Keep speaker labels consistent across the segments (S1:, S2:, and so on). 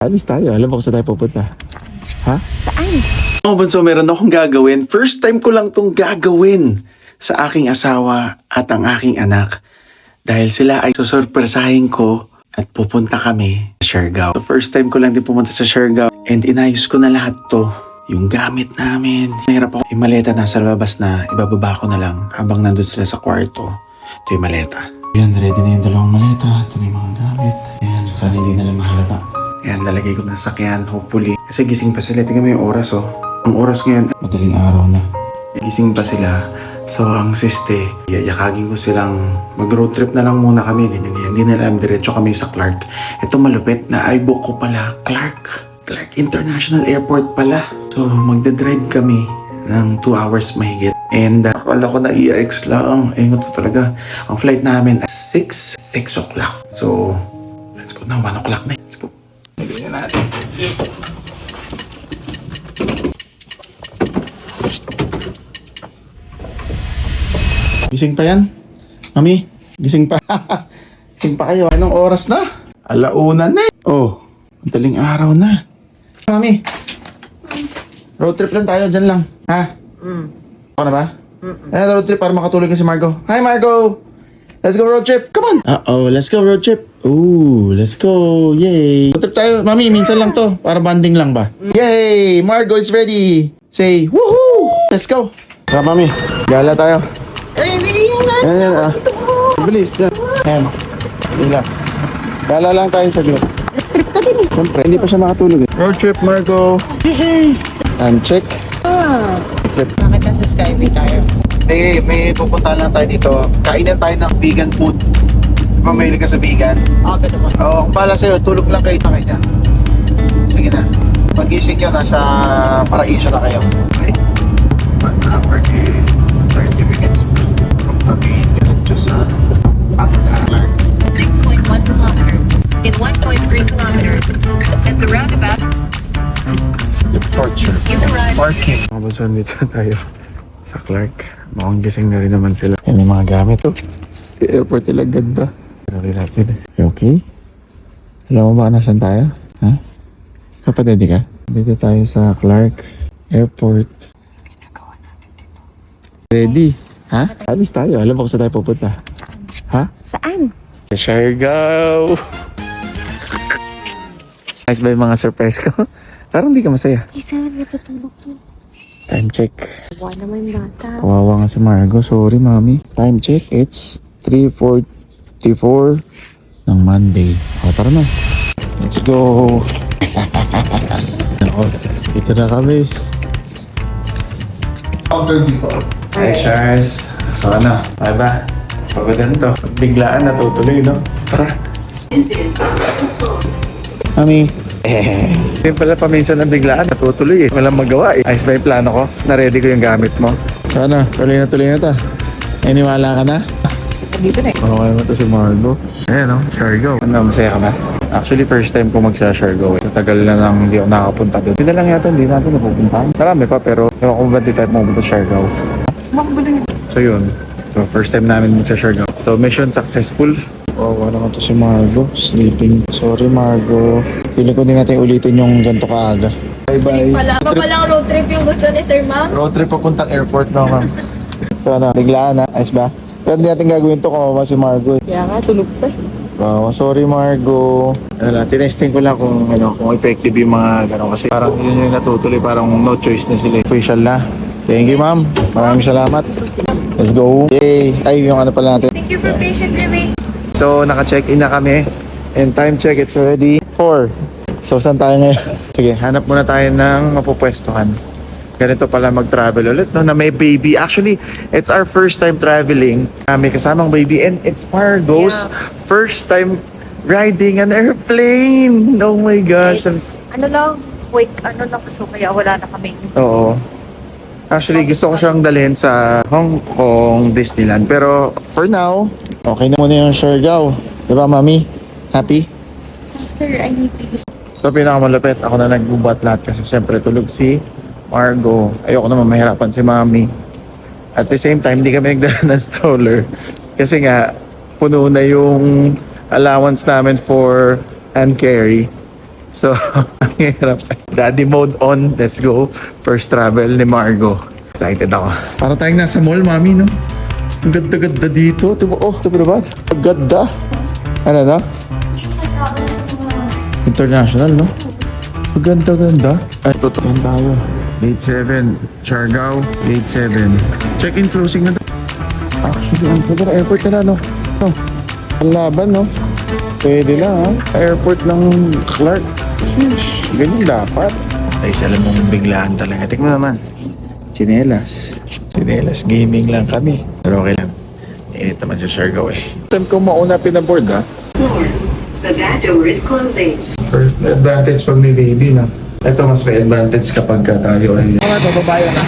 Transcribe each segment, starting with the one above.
S1: Alis tayo. Alam mo kung saan tayo pupunta? Ha?
S2: Saan?
S3: Oh, Bunso, meron akong gagawin. First time ko lang tong gagawin sa aking asawa at ang aking anak. Dahil sila ay susurpresahin ko at pupunta kami sa Siargao. So first time ko lang din pumunta sa Siargao and inayos ko na lahat to. Yung gamit namin. Nahirap ako. Yung maleta nasa labas na, ibababa ko na lang habang nandun sila sa kwarto. Ito yung maleta. Ayan, ready na yung dalawang maleta. Ito na yung mga gamit. Ayan, sana hindi na lang mahalata. Ayan, lalagay ko na sa sakyan, hopefully. Kasi gising pa sila. Tingnan mo yung oras, oh. Ang oras ngayon, madaling araw na. Gising pa sila. So, ang siste, yakagin ko silang mag-road trip na lang muna kami. Ganyan. Hindi na lang diretso kami sa Clark. Ito malupit na iBook ko pala. Clark International Airport pala. So, magdadrive kami ng 2 hours mahigit. And akala ko na EIX lang. Eh, ito talaga. Ang flight namin at 6 o'clock. So, let's go na. 1 o'clock na. Let's go. Lagyan na natin. Gising pa yan? Mami, gising pa. Gising pa kayo. Anong oras na? 1:00 na. Oh, madaling araw na. Mami, road trip lang tayo. Dyan lang. Ha? Ako na ba? Ayan, road trip para makatulog na si Margo. Hi, Margo! Let's go road trip. Come on. Uh-oh, let's go road trip. Ooh, let's go. Yay. Road trip tayo. Mami, minsan lang to. Para banding lang ba? Yay! Margo is ready. Say, woohoo! Let's go. Tara, Mami. Gala tayo. Ayan. Bilis. Ayan. Ayan. Gala lang tayo sa group.
S2: Trip ka din eh.
S1: Siyempre, hindi pa siya makatulog eh. Road trip, Margo. Yay! Time check. Trip.
S2: Bakit nasa Skyway tayo?
S1: May pupunta lang tayo dito. Kainan tayo ng vegan food. Di ba mahilig ka sa vegan?
S2: Okay naman.
S1: Oo, kung pala sa'yo, tulog lang kayo na kayo dyan. Sige na. Pag-ising nyo, nasa paraiso na kayo. Okay? 1 hour and 30 minutes from Cavite to sa Pangkalan.
S4: 6.1 kilometers. In 1.3 kilometers. At the roundabout,
S1: Departure.
S4: you arrive.
S1: Parking. Mga bansan, dito tayo sa Clark. Mukhang gising na rin naman sila. Yan yung mga gamit, oh. Yung airport nila ganda. Pero rin natin, eh. Okay? Alam mo ba nasan tayo? Ha? Kapadedi ka? Dito tayo sa Clark Airport. Ready? Ha? Alis tayo. Alam mo kung saan tayo pupunta? Ha?
S2: Saan?
S1: Sa Siargao. Nice ba yung mga surprise ko? Parang hindi ka masaya.
S2: Eh, saan natutulog to?
S1: Time check.
S2: Kawawa naman yung bata.
S1: Kawawa nga si Margo. Sorry, mami. Time check. It's 3:44 ng Monday. O, tara na. Let's go. Ako, dito na kami. Hi, Charles. So, ano? Ay ba? Pagadan to. Biglaan natutuloy, no? Tara. Mami. Yung pala paminsan ng biglaan, natutuloy eh. Walang magawa eh. Ayos ba yung plano ko? Na-ready ko yung gamit mo. Sana, tuloy na ta. Eh, niwala ka na?
S2: Dito na eh.
S1: Okay naman to si Margo. Ayan o, Siargao. Ano, masaya ka ba? Actually, first time ko mag-Siargao eh. Sa tagal na lang hindi ako nakapunta doon. Hindi na lang yata, hindi natin napupuntahan. Marami pa, pero ewan ko ba di tayo pumunta sa Siargao. So yun. So, first time namin mag-Siargao. So, mission successful. Oh, naman to si Margo. Sleeping. Sorry, Margo. Feeling ko din natin ulitin yung ganito kaaga. Bye-bye.
S5: Ba palang road trip yung gusto ni Sir Ma'am?
S1: Road trip papuntang airport na, ma'am. So, ano, biglaan na. Ayos ba? Pero hindi natin gagawin to kung si Margo eh.
S2: Kaya nga, tulog pa.
S1: Wow, sorry Margo. Ano, tinesting ko lang kung effective yung mga gano'n kasi parang yun yung natutuloy, parang no choice na sila. Official na. Thank you, ma'am. Maraming salamat. Let's go. Yay! Ay, yung ano pala natin.
S5: Thank you for patiently waiting.
S1: So, naka-check-in na kami. And time check, it's already 4. So, saan tayo ngayon? Sige, hanap muna tayo ng mapupwestuhan. Ganito pala mag-travel ulit, no? Na may baby. Actually, it's our first time traveling. May kasamang baby. And it's Margo's first time riding an airplane. Oh my gosh.
S2: Ano lang, wait, ano lang so kaya wala na kami.
S1: Oo. Actually, gusto ko siyang dalhin sa Hong Kong Disneyland. Pero for now, okay na muna yung Siargao. Diba, mami? Happy?
S2: Faster, I need to use.
S1: Ito pinakamalapit. Ako na nagbubat lahat kasi syempre tulog si Margo. Ayoko naman mahirapan si mami. At the same time, hindi kami nagdala ng stroller. Kasi nga, puno na yung allowance namin for hand carry. So, ang hirap. Daddy mode on. Let's go. First travel ni Margo. Excited ako. Para tayong nasa mall, mami, no? Ang ganda-ganda dito. Diba? Oh, diba ba? Ang ganda. Ano na? International, no? Ang ganda-ganda. Ay, totoo tayo. Gate 7, Siargao, Gate 7. Check-in closing na. Actually, ang pwede na airport ka na, no? Oh, ang laban, no? Pwede lang, ha? Airport ng Clark. Sheesh, ganyan dapat. Ay, alam mong biglaan talaga. Tingnan mo naman. Chinelas. Chinelas gaming lang kami. Pero okay lang. Init naman sa Siargao eh. Time ko mauna pinaboard, ha?
S4: The back door is closing.
S1: First advantage pag may baby, na. Ito mas may advantage kapag tayo ay... bababayo na.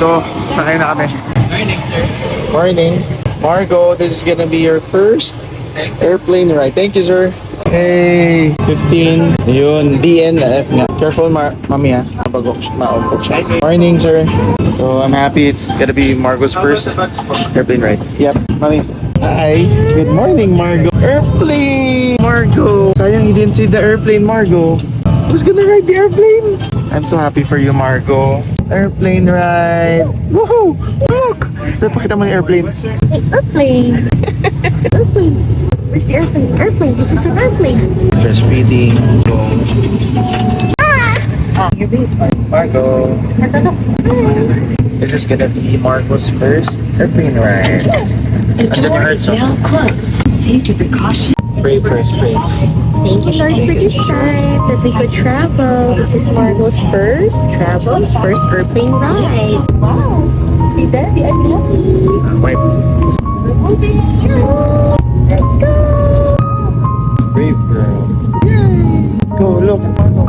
S1: So, sakay na kami. Morning, sir. Morning. Margo, this is gonna be your first airplane ride. Thank you, sir. Hey, 15. Yun, DNF nga. Careful, mami ha. Maumpok siya. Morning, sir. So, I'm happy it's gonna be Margo's first airplane ride. Yep, mami. Hi. Good morning, Margo. Airplane! Margo! Sayang you didn't see the airplane, Margo. Who's gonna ride the airplane? I'm so happy for you, Margo. Airplane ride! Woohoo! Look! Napakita mo yung airplane.
S5: Airplane. Airplane. Where's the airplane? Airplane. This is an airplane.
S1: Just feeding. Your baby. Margo. This is gonna be Margo's first airplane ride.
S4: The door is now closed. Safety precautions.
S1: Pray first, pray.
S5: Thank you, Lord, for this time that we could travel. This is Margo's first travel, first airplane ride. Wow. See, Daddy, I'm happy.
S1: Wipe.
S5: We're moving. Let's go.
S1: Brave girl. Yay! Go, look. Margo.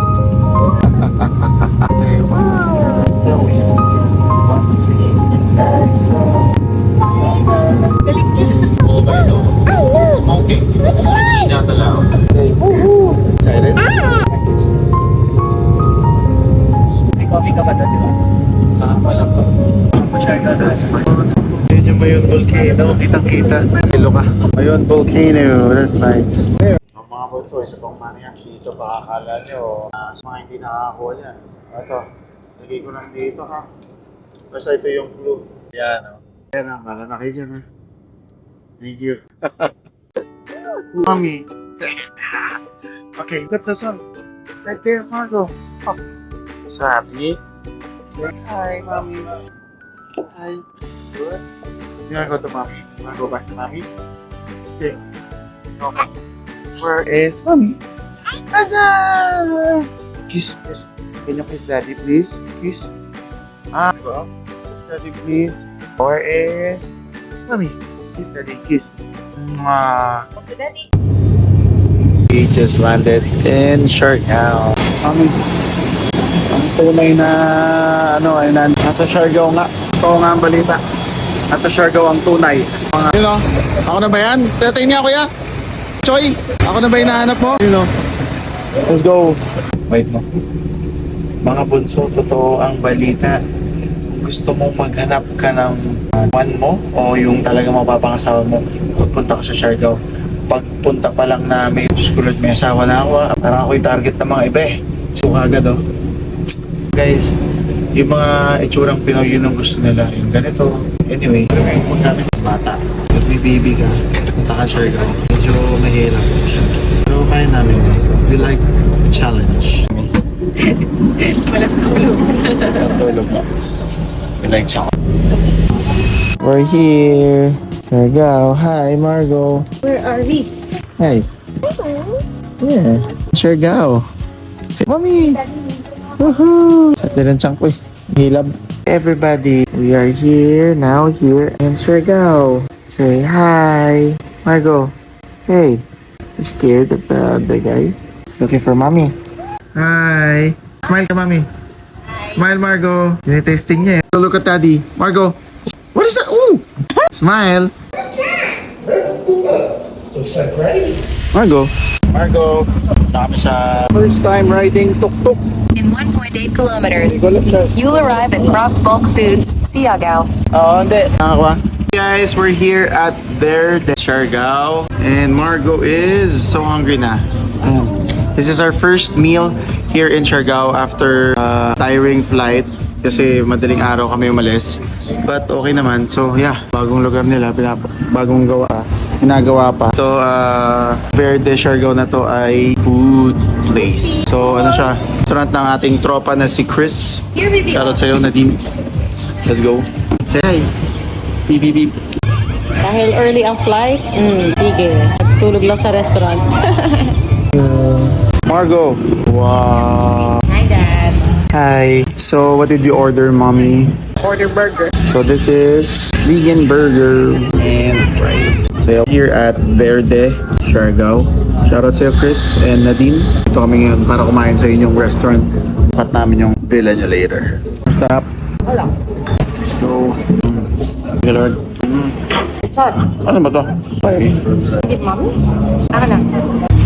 S1: Say, wow.
S6: Smoking. Not allowed.
S1: Say, woohoo! Excited?
S6: May coffee ka ba dati ba? Saan pala po?
S1: That's fine. Yun yung Mayon Volcano. Kitang-kita. Hello ka. Mayon Volcano. That's nice.
S7: Ang mga bunso, isa pang manihan dito, baka akala nyo, sa mga hindi nakakakuha yan. Ito, lagay ko lang dito ha. Basta ito yung clue. Yan o. Yan o, mala na kayo dyan ha. Thank you. Mommy. Okay, got the song. Right there, Margo. Oh. So happy? Hi, Mommy. Hi. Good. You wanna go to Mommy? You wanna go back to Mommy? Okay. Okay. Where is Mommy? Ada! Kiss, kiss. Can you kiss Daddy, please? Kiss. Go. Kiss Daddy, please. Where is Mommy? Kiss Daddy, kiss. Mwah.
S2: Okay, Daddy.
S1: We just landed in Siargao. Ang tunay na ay nasa Siargao nga. Ito nga ang balita. Nasa Siargao ang tunay. Yun o, ako na ba yan? Tatay niya kuya? Choy, ako na ba hinahanap mo? Yun o. Let's go. Wait mo. Mga bunso, totoo ang balita. Gusto mong maghanap ka ng one mo o yung talaga mapapangasawa mo, pupunta ka sa Siargao. Pagpunta pa lang namin, Diyos ko Lord, may asawa na ako. Parang ako yung target ng mga iba eh. So agad oh. Guys, yung mga itsurang Pinoy, yun ang gusto nila. Yung ganito. Anyway, pero ngayon kung namin bata, pag may baby ka, punta ka Siargao, medyo mahirap siya. Pero kaya namin eh. We like challenge.
S2: Walang tulog.
S1: Walang tulog na. We like challenge. We're here. Siargao. Hi, Margo.
S5: Where are we?
S1: Hi. Yeah. Siargao. Hey, Mommy. Woohoo! Sa tinansang ko eh. Hilab. Everybody, we are here in Siargao. Say hi. Margo. Hey. You scared of the other guy? Looking for Mommy. Hi. Smile ka, Mommy. Smile, Margo. Tinitesting niya eh. Look at Daddy. Margo. What is that? Ooh! Smile. Margo. Margo. Kami sa first time riding tuk-tuk.
S4: In 1.8 kilometers,
S1: Golap siya.
S4: you'll arrive at Croft Bulk Foods, Siargao.
S1: Oh, hindi. Nakakuha. Guys, we're here at their Siargao. And Margo is so hungry na.
S3: This is our first meal here in Siargao after tiring flight kasi madaling araw kami umalis. But okay naman. So yeah, bagong lugar nila, bagong ginagawa pa. So Verde Siargao na to ay food place. So ano siya, restaurant ng ating tropa na si Chris. Shoutout sa'yo, Nadine. Let's go. Say hi. Beep, beep, beep.
S5: Dahil early ang flight, sige. Tulog lang sa restaurant.
S3: Margo. Wow.
S5: Hi, Dad.
S3: Hi. So what did you order, mommy?
S5: Order burger.
S3: So this is vegan burger and rice. So here at Verde, Siargao. Shoutout sa'yo, Chris and Nadine. Ito kami ngayon para kumain sa inyong restaurant. Pat namin yung villa nyo later. Stop. Let's go. Thank you, Lord. Ano ba to? Bye.
S5: Ako na.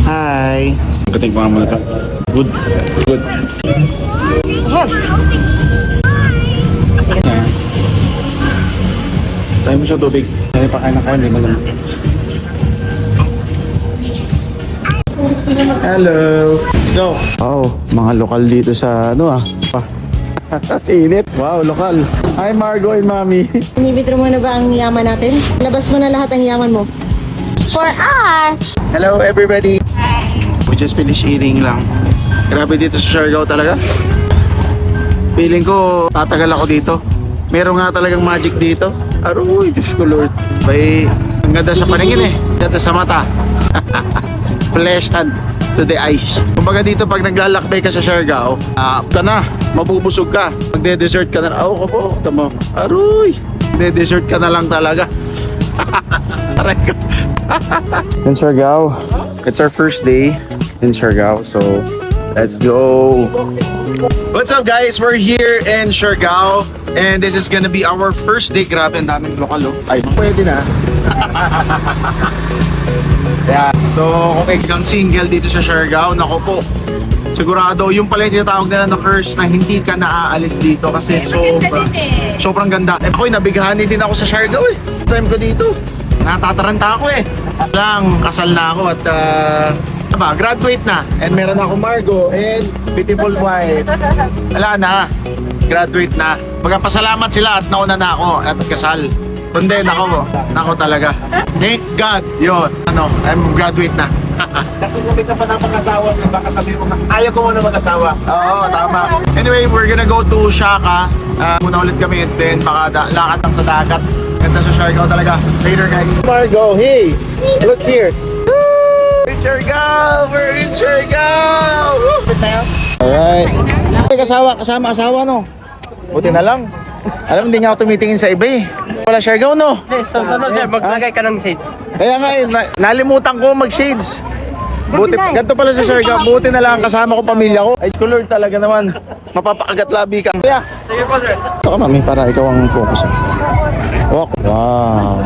S3: Hi. Kating ko nga muna to. Good. Good. Tayo mo siya tubig. Tayo pa kain na kain. Hindi mo naman. Hello. Go. Oh, mga lokal dito sa init. Wow, lokal. Hi Margo and Mommy.
S5: Inibitro mo na ba ang yaman natin? Labas mo na lahat ang yaman mo. For us!
S3: Hello everybody. We just finished eating lang. Grabe dito sa Siargao talaga. Feeling ko tatagal ako dito. Meron nga talagang magic dito. Aroy, Diyos ko Lord. Bay, ang ganda sa paningin eh. Ganda sa mata. Flesh and to the eyes. Kumbaga dito pag naglalakbay ka sa Siargao, ka na, mabubusog ka. Magde-dessert ka na. Ako po, tama. Aroy, magde-dessert ka na lang talaga. Aray ko. In Siargao, it's our first day in Siargao, so let's go. What's up guys? We're here in Siargao and this is gonna be our first day. Grabe, ang daming lokal Ay, pwede na. Yeah. So, kung ikaw single dito sa Siargao, nako po. Sigurado, yung pala yung tinatawag nila na curse na hindi ka naaalis dito kasi sobrang ganda. Ako'y nabighani din ako sa Siargao eh. Time ko dito. Natataranta ako eh. Lang, kasal na ako at graduate na. And meron ako Margo and beautiful wife. Wala na. Graduate na. Magpasalamat sila at nauna na ako at kasal. Kundi, nako talaga. Thank God. Yun. I'm graduate na.
S6: Kasi kung may ka pa napag-asawa, baka sabihin mo, ayaw ko muna mag-asawa.
S3: Oo, tama. Anyway, we're gonna go to Shaka. Muna ulit kami, then baka lakad lang sa dagat. Ganda sa Siargao talaga. Later, guys. Margo, hey! Look here. We're in Siargao! We're in Siargao! Alright. Kasama asawa, no? Buti na lang. Alam, hindi nga ako tumitingin sa iba eh. Wala Siargao, no?
S6: So, sir, maglagay ka ng shades.
S3: Kaya nga eh, nalimutan ko mag-shades. Buti, ganito pala sa Siargao, buti na lang kasama ko pamilya ko. Ay, Lord talaga naman. Mapapakagat labi ka. Kaya,
S6: Sige po, sir.
S3: ito ka mami, para ikaw ang focus. Walk. Wow.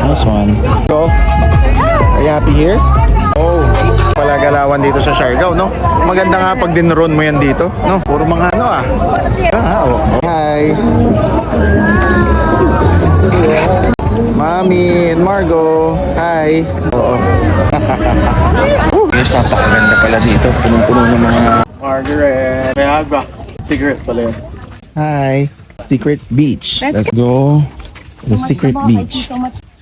S3: Nice one. Go. Are you happy here? Oh, pala galawan dito sa Siargao, no? Maganda nga pag dinron mo yan dito, no? Puro mga Hi. Mami and Margo. Hi. Oo. Yes, napakaganda pala dito. Punong-puno ng mga Margaret. May agba. Secret pala yun. Hi. Secret Beach. Let's go. The Secret Beach.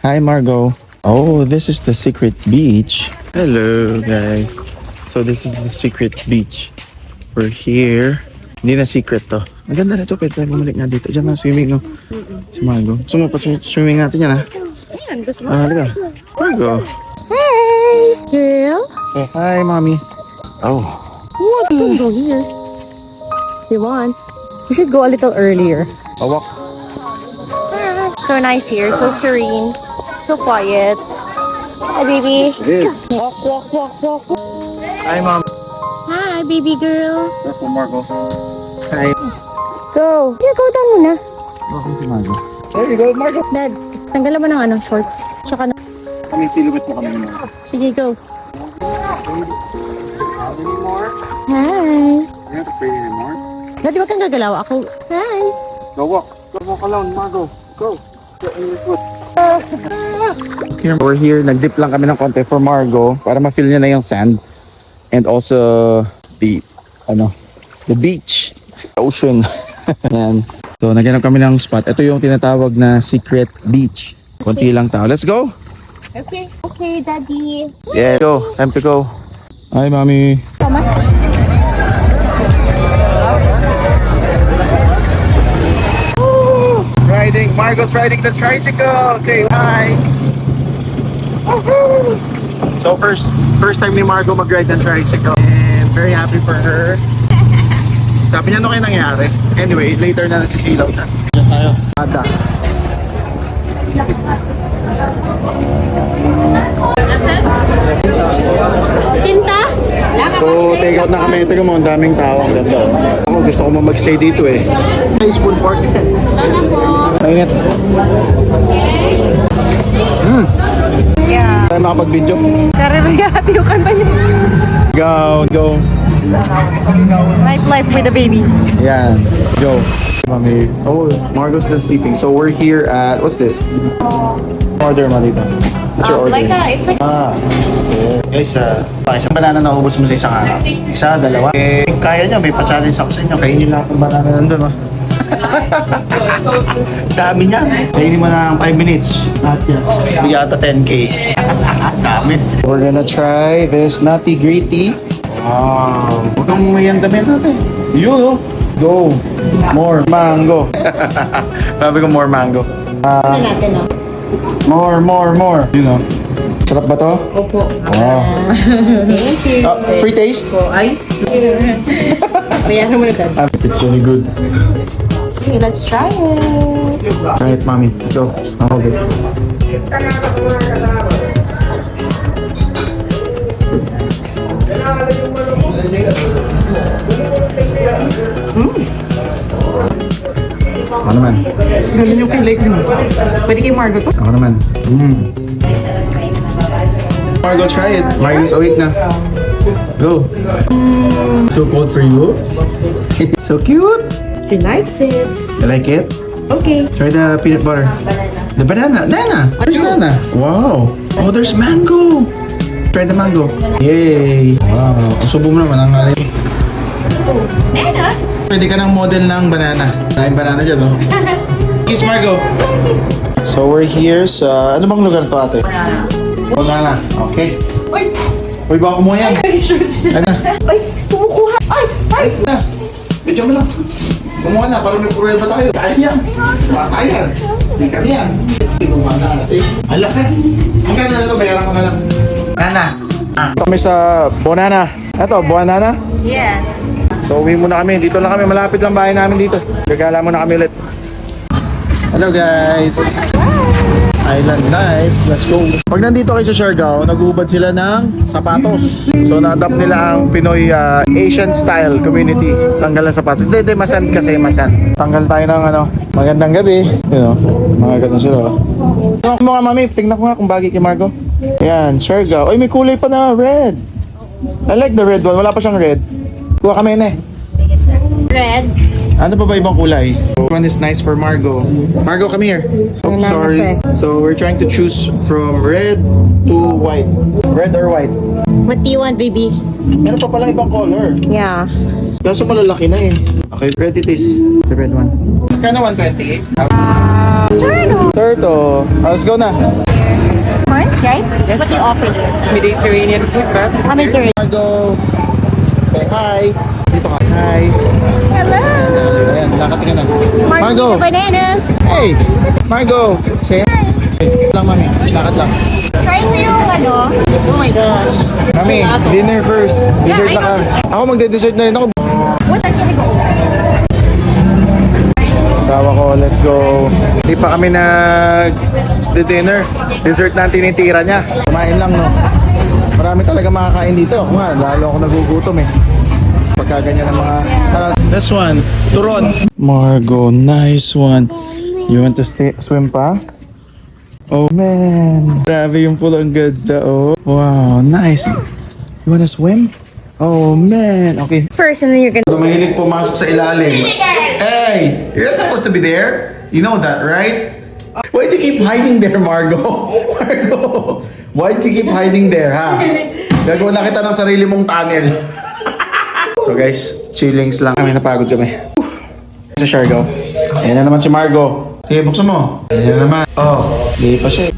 S3: Hi, Margo. Oh, this is the Secret Beach. Hello, guys. So, this is the Secret Beach. We're here. Hindi na secret to. Maganda na to. Pwede bumalik nga dito. Diyan na swimming, no? Si Margo. Gusto mo pa swimming natin yan, ha?
S5: Ayan, gusto mo.
S3: Halika. Margo.
S5: Hey, girl.
S3: Say hi, mommy. Oh.
S5: What? You can go here. You want? We should go a little earlier.
S3: Walk.
S5: So nice here, so serene, so quiet. Hi, baby.
S3: It is.
S5: Walk, walk, walk, walk.
S3: Hi, mom.
S5: Hi, baby girl.
S3: Welcome, Margo. Hi.
S5: Go. Yeah, go down muna.
S3: Welcome to Margo. There you go, Margo.
S5: Dad, tanggalan mo ng shorts. Tsaka na.
S3: Kami silhouette mo kami naman.
S5: Sige, go.
S3: Anymore?
S5: Hi.
S3: You're not afraid anymore?
S5: Daddy, wag kang gagalaw. Ako. Hi.
S3: Go walk. Go walk alone, Margo. Go. Go in your foot. Here, we're here. Nag-dip lang kami ng konti for Margo para ma-feel niya na yung sand.
S1: And also the beach, ocean. Yan. So naghanap kami ng spot. Ito yung tinatawag na secret beach. Konti lang tao. Let's go.
S5: Okay. Okay, Daddy.
S1: Yeah, go. Time to go. Hi, mommy. Margo's riding the tricycle. Okay, hi. So first time ni Margo mag-ride ng tricycle and very happy for her. Sabi niya ano kayo nangyari. Anyway, later na nasisilaw siya. Diyan tayo. Ada.
S5: Cinta?
S1: So, take out na kami. Ito mo, ang daming tao. Ang ganda. Ako, gusto ko mag-stay dito eh. Nice food court. Mainit.
S2: Yeah.
S1: Tayo makapag-video.
S2: Naririyati yung kanta niya.
S1: Go.
S2: Nightlife with the baby.
S1: Yan. Go. Mami. Oh, Margo's still sleeping. So, we're here at, what's this? Order mo dito. What's your order?
S2: It's like
S1: Okay. Guys, isang banana na ubos mo sa isang araw. Isa, dalawa. Eh, kaya nyo, may pa-challenge ako sa inyo. Kainin lahat ng banana nandun, oh. Dami niya. Kainin mo na ng 5 minutes. Lahat yan. Bigyan ata 10K. Dami. We're gonna try this nutty gritty. Wow. Huwag kang umayang dami natin. Yun, oh. Go. More mango. Sabi ko more mango.
S5: natin, no?
S1: More. You know. Sarap ba to?
S5: Opo.
S1: Wow.
S5: Thank you.
S1: Free taste?
S5: Ay. Bayaran mo na, Dad.
S1: It's really good.
S5: Okay, let's try it.
S1: Try it, mommy. Go. I'll hold it. Ako naman.
S2: ganun yung kilay ko. Pwede kay Margo to?
S1: Ako naman. Margo, try it. Margo's awake na. Go. Too cold for you? So cute.
S5: She likes it.
S1: You like it?
S5: Okay.
S1: Try the peanut butter. The banana. Nana. There's nana. Wow. Oh, there's mango. Try the mango. Yay. Wow. Subo mo naman ang alin.
S5: Nana?
S1: Pwede ka ng model ng banana. Dahil banana dyan, no? Kiss, Margo. So, we're here sa... Ano bang lugar to, ate? Banana. Okay. Uy, baka kumuha yan. Ano?
S5: Ay, kumukuha.
S1: Ay, na. Medyo mo lang. Kumuha na, parang may prueba tayo. Kaya yan. Baka yan. Hindi kami yan. Kumuha na natin. Ang laki. Magkano na ito, bayaran ko na lang. Banana. Kami sa Bonana. Ito, Bonana.
S2: Yes.
S1: So uwi muna kami, dito lang kami, malapit lang bahay namin dito. Gagala muna kami ulit. Hello guys! Island life, let's go! Pag nandito kayo sa Siargao, nag-uubad sila ng sapatos. So na-adapt nila ang Pinoy Asian style community. Tanggal ng sapatos. Hindi, masan kasi, masan. Tanggal tayo ng magandang gabi. You know, mga ganun sila. Tingnan mo nga mami, tingnan ko nga kung bagay kay Margo. Ayan, Siargao. Ay, may kulay pa na red. I like the red one, wala pa siyang red. Kuha kami na eh.
S5: Red.
S1: Ano pa ba ibang kulay? One is nice for Margo. Margo, come here. Oh, sorry. So we're trying to choose from red to white. Red or white?
S5: What do you want, baby?
S1: Meron pa pala ibang color.
S5: Yeah.
S1: Kaso malalaki na eh. Okay, red it is. The red one. Kano 120? Turtle. Let's go na.
S5: Orange, right? What do you offer here?
S2: Mediterranean food, ba?
S5: Mediterranean.
S1: Margo. Say hi. Dito ka. Hi.
S5: Hello.
S1: Ayan, lakad ka na.
S5: Margo. Banana.
S1: Hey! Margo! Say hi! Wait lang, mami. Lakad lang.
S5: Try mo yung Oh my gosh.
S1: Mami, dinner first. Dessert na ka. Ako magde-dessert na rin ako.
S5: What are you going
S1: Asawa ko, let's go. Hindi pa kami nag-dinner. Dessert na ang tinitira niya. Kumain lang, no? Marami talaga makakain dito. Ako nga, lalo ako nagugutom eh. Pagka ganyan ang mga... This one, turon. Margo, nice one. You want to swim pa? Oh man, grabe yung pool, ang ganda oh. Wow, nice. You wanna swim? Oh man, okay.
S5: First, and then you're gonna...
S1: Mahilig pumasok sa ilalim. Hey, you're not supposed to be there. You know that, right? Why do you keep hiding there, Margo? Margo, why do you keep hiding there, ha?
S3: Gagawa na kita ng sarili mong tunnel. So guys, chillings lang kami, napagod kami. Sa Siargao. Ayan na naman si Margo. Sige, buksan mo. Ayan na naman. Oh, hindi pa siya.